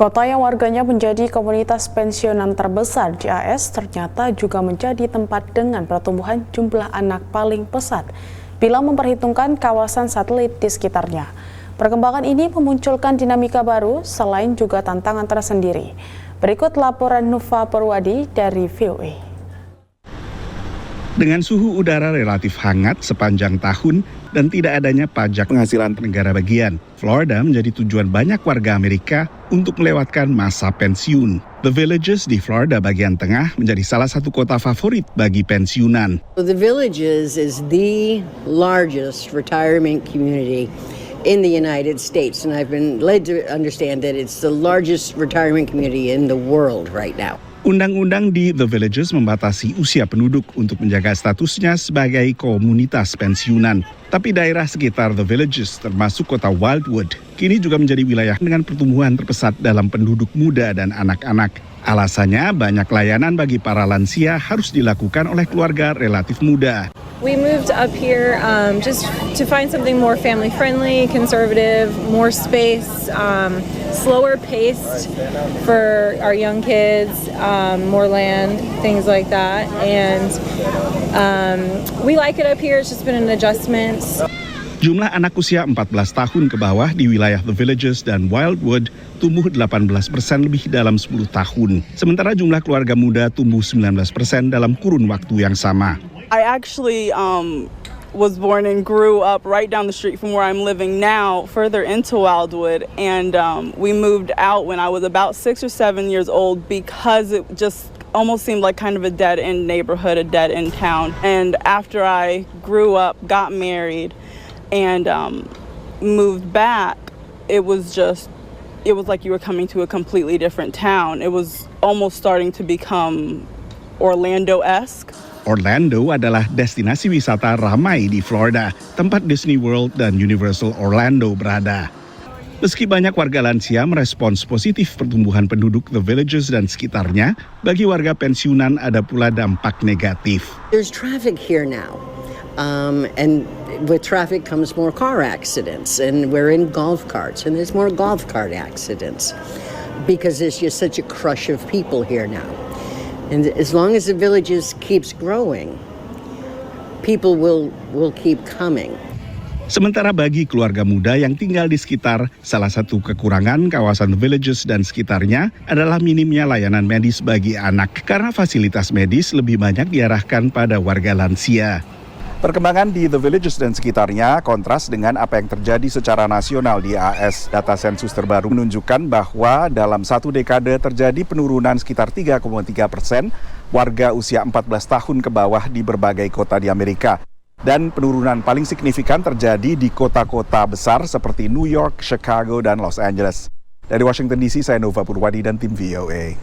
Kota yang warganya menjadi komunitas pensiunan terbesar di AS ternyata juga menjadi tempat dengan pertumbuhan jumlah anak paling pesat bila memperhitungkan kawasan satelit di sekitarnya. Perkembangan ini memunculkan dinamika baru selain juga tantangan tersendiri. Berikut laporan Nufa Perwadi dari VOA. Dengan suhu udara relatif hangat sepanjang tahun dan tidak adanya pajak penghasilan negara bagian, Florida menjadi tujuan banyak warga Amerika untuk melewatkan masa pensiun. The Villages di Florida bagian tengah menjadi salah satu kota favorit bagi pensiunan. The Villages is the largest retirement community in the United States, and I've been led to understand that it's the largest retirement community in the world right now. Undang-undang di The Villages membatasi usia penduduk untuk menjaga statusnya sebagai komunitas pensiunan. Tapi daerah sekitar The Villages, termasuk kota Wildwood, kini juga menjadi wilayah dengan pertumbuhan terpesat dalam penduduk muda dan anak-anak. Alasannya, banyak layanan bagi para lansia harus dilakukan oleh keluarga relatif muda. We moved up here just to find something more family-friendly, conservative, more space, slower paced for our young kids, more land, things like that. And we like it up here. It's just been an adjustment. Jumlah anak usia 14 tahun ke bawah di wilayah The Villages dan Wildwood tumbuh 18% lebih dalam 10 tahun. Sementara jumlah keluarga muda tumbuh 19% dalam kurun waktu yang sama. I actually was born and grew up right down the street from where I'm living now, further into Wildwood, and we moved out when I was about 6 or 7 years old because it just almost seemed like kind of a dead-end neighborhood, a dead-end town. And after I grew up, got married, and moved back, it was like you were coming to a completely different town. It was almost starting to become Orlando-esque. Orlando adalah destinasi wisata ramai di Florida, tempat Disney World dan Universal Orlando berada. Meski banyak warga lansia merespons positif pertumbuhan penduduk The Villages dan sekitarnya, bagi warga pensiunan ada pula dampak negatif. There's traffic here now, and with traffic comes more car accidents, and we're in golf carts, and there's more golf cart accidents because there's just such a crush of people here now. And as long as the Villages keeps growing, people will keep coming. Sementara bagi keluarga muda yang tinggal di sekitar, salah satu kekurangan kawasan The Villages dan sekitarnya adalah minimnya layanan medis bagi anak, karena fasilitas medis lebih banyak diarahkan pada warga lansia. Perkembangan di The Villages dan sekitarnya kontras dengan apa yang terjadi secara nasional di AS. Data sensus terbaru menunjukkan bahwa dalam satu dekade terjadi penurunan sekitar 3,3% warga usia 14 tahun ke bawah di berbagai kota di Amerika. Dan penurunan paling signifikan terjadi di kota-kota besar seperti New York, Chicago, dan Los Angeles. Dari Washington DC, saya Nova Purwadi dan tim VOA.